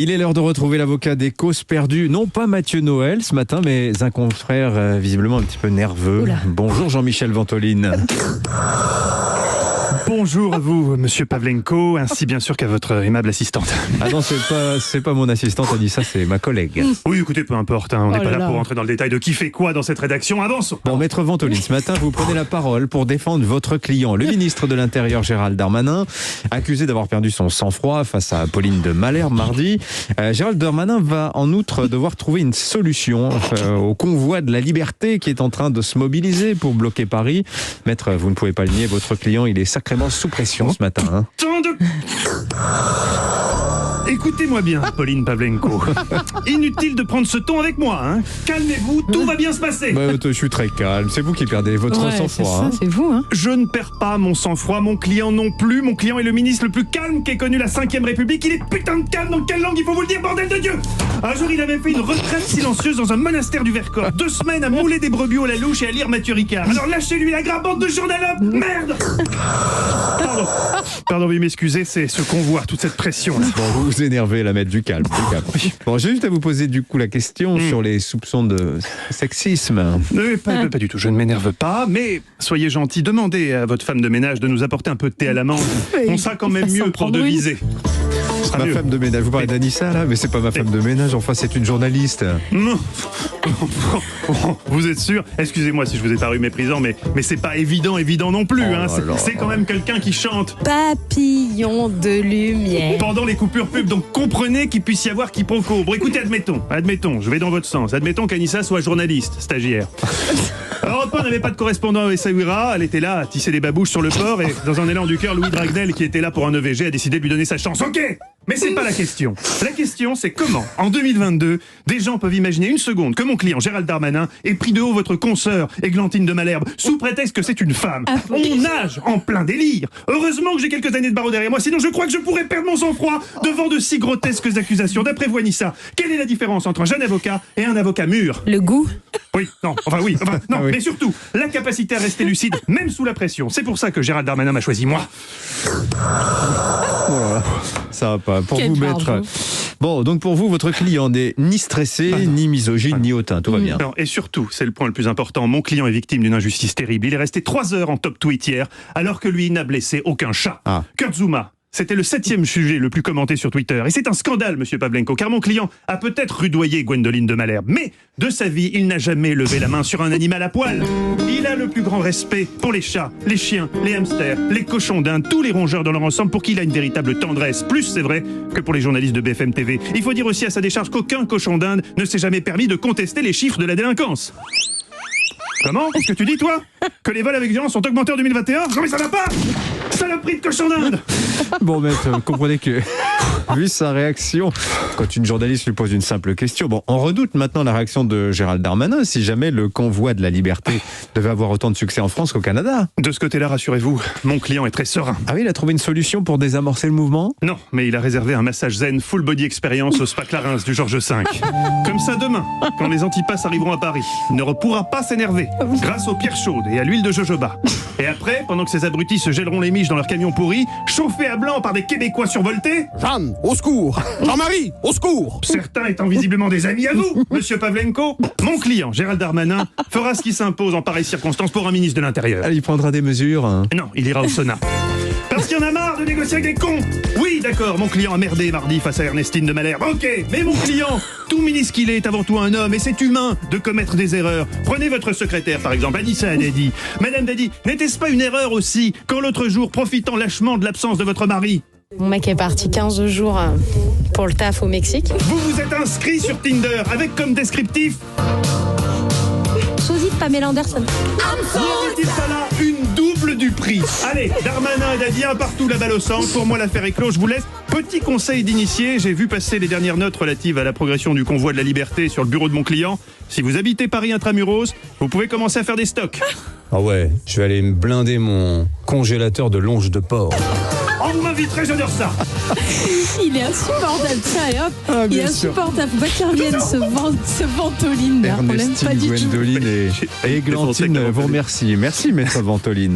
Il est l'heure de retrouver l'avocat des causes perdues. Non pas Mathieu Noël ce matin, mais un confrère visiblement un petit peu nerveux. Oula. Bonjour Jean-Michel Ventoline. Bonjour à vous, monsieur Pavlenko, ainsi bien sûr qu'à votre aimable assistante. Ah non, c'est pas mon assistante, a dit ça, c'est ma collègue. Oui, écoutez, peu importe, on n'est Oh pas là là là. pour rentrer dans le détail de qui fait quoi dans cette rédaction. Avançons. Bon, maître Ventoline, ce matin, vous prenez la parole pour défendre votre client, le ministre de l'Intérieur Gérald Darmanin, accusé d'avoir perdu son sang-froid face à Pauline de Malherbe mardi. Gérald Darmanin va en outre devoir trouver une solution au convoi de la liberté qui est en train de se mobiliser pour bloquer Paris. Maître, vous ne pouvez pas le nier, votre client, il est sacrément sous pression ce matin. Hein. Tant de... Écoutez-moi bien, Pauline Pavlenko. Inutile de prendre ce ton avec moi, hein. Calmez-vous, tout va bien se passer. Bah, je suis très calme, c'est vous qui perdez votre Ouais, c'est sang-froid. ça, Hein. c'est vous, hein. Je ne perds pas mon sang-froid, mon client non plus. Mon client est le ministre le plus calme qu'ait connu la 5ème République. Il est putain de calme, dans quelle langue il faut vous le dire, bordel de Dieu. Un jour, il avait fait une retraite silencieuse dans un monastère du Vercors. 2 semaines à mouler des brebis à la louche et à lire Mathieu Ricard. Alors lâchez-lui la grabante de journalope, merde. Pardon, veuillez m'excuser, c'est ce qu'on voit, toute cette pression-là. Bon, vous vous énervez, la mettre du calme. Du calme. Bon, j'ai juste à vous poser du coup la question sur les soupçons de sexisme. Pas du tout, je ne m'énerve pas, mais soyez gentil, demandez à votre femme de ménage de nous apporter un peu de thé à la menthe. On sera quand même Ça mieux s'en pour prendre une. deviser. Ce sera Ma mieux. femme de ménage, vous parlez d'Anissa là, mais c'est pas ma femme de ménage, enfin c'est une journaliste. Non. Vous êtes sûr? Excusez-moi si je vous ai paru méprisant, mais c'est pas évident non plus. Oh Hein. là là. C'est quand même quelqu'un qui chante Papillon de lumière. pendant les coupures pub, donc comprenez qu'il puisse y avoir quiproquo. Bon, écoutez, admettons, je vais dans votre sens. Admettons qu'Anissa soit journaliste, stagiaire. Europe 1 n'avait pas de correspondant à Essaouira, elle était là à tisser des babouches sur le port et dans un élan du cœur, Louis Dragnel, qui était là pour un EVG, a décidé de lui donner sa chance. Ok, mais c'est pas la question. La question, c'est comment, en 2022, des gens peuvent imaginer une seconde que mon client Gérald Darmanin ait pris de haut votre consoeur, Églantine de Malherbe, sous prétexte que c'est une femme. On nage en plein délire. Heureusement que j'ai quelques années de barreau derrière moi, sinon je crois que je pourrais perdre mon sang-froid devant de si grotesques accusations. D'après vous, Anissa, quelle est la différence entre un jeune avocat et un avocat mûr? Le goût. Oui, non, oui. mais surtout, la capacité à rester lucide, même sous la pression. C'est pour ça que Gérald Darmanin m'a choisi moi. Voilà. Ça va pas. Pour Quel vous, maître. barjot. Bon, donc pour vous, votre client n'est ni stressé, ni misogyne, ni hautain. Tout va bien. Non, et surtout, c'est le point le plus important, mon client est victime d'une injustice terrible. Il est resté 3 heures en top tweet hier, alors que lui n'a blessé aucun chat. Ah. Kurt Zouma, c'était le 7e sujet le plus commenté sur Twitter. Et c'est un scandale, monsieur Pavlenko, car mon client a peut-être rudoyé Gwendoline de Malherbe, mais de sa vie, il n'a jamais levé la main sur un animal à poil. Il a le plus grand respect pour les chats, les chiens, les hamsters, les cochons d'Inde, tous les rongeurs dans leur ensemble, pour qui il a une véritable tendresse. Plus, c'est vrai, que pour les journalistes de BFM TV. Il faut dire aussi à sa décharge qu'aucun cochon d'Inde ne s'est jamais permis de contester les chiffres de la délinquance. Comment? Qu'est-ce que tu dis, toi? Que les vols avec violence sont augmentés en 2021? Non mais ça va pas! Saloperie de cochon d'Inde! Bon, maître, vous comprenez que, vu sa réaction, quand une journaliste lui pose une simple question, bon, on redoute maintenant la réaction de Gérald Darmanin si jamais le convoi de la liberté devait avoir autant de succès en France qu'au Canada. De ce côté-là, rassurez-vous, mon client est très serein. Ah oui, il a trouvé une solution pour désamorcer le mouvement? Non, mais il a réservé un massage zen full body expérience au Spa Clarins du Georges V. Comme ça, demain, quand les antipasses arriveront à Paris, il ne pourra pas s'énerver grâce aux pierres chaudes et à l'huile de jojoba. Et après, pendant que ces abrutis se gèleront les miches dans leur camion pourri, chauffés à blanc par des Québécois survoltés, Jeanne, au secours! Jean-Marie, au secours! certains étant visiblement des amis à vous, monsieur Pavlenko, mon client, Gérald Darmanin, fera ce qui s'impose en pareilles circonstances pour un ministre de l'Intérieur. Ah, il prendra des mesures. Hein. Non, il ira au sauna. Parce qu'il y en a marre de négocier avec des cons. Oui, d'accord, mon client a merdé mardi face à Ernestine de Malherbe. Ok, mais mon client, tout ministre qu'il est avant tout un homme, et c'est humain de commettre des erreurs. Prenez votre secrétaire, par exemple, Anissa Dadi. Madame Dadi, n'était-ce pas une erreur aussi, quand l'autre jour, profitant lâchement de l'absence de votre mari, Mon mec est parti 15 jours pour le taf au Mexique. vous vous êtes inscrit sur Tinder avec comme descriptif, Sosie de Pamela Anderson. n'y a-t-il pas là une double du prix? Allez, Darmanin et Dadi, un partout la balle au centre. Pour moi, l'affaire est close. Je vous laisse. Petit conseil d'initié, j'ai vu passer les dernières notes relatives à la progression du convoi de la liberté sur le bureau de mon client. Si vous habitez Paris intramuros, vous pouvez commencer à faire des stocks. Ah ouais, je vais aller me blinder mon congélateur de longe de porc. Oh, vous m'inviterez, j'adore ça. Il est insupportable. Tiens, et hop, Ah, il est bien sûr. insupportable. Faut pas qu'il revienne, ce Ventoline là. On l'aime Ernestine, pas du tout. Gwendoline et Églantine vous remercie. Merci, maître Ventoline.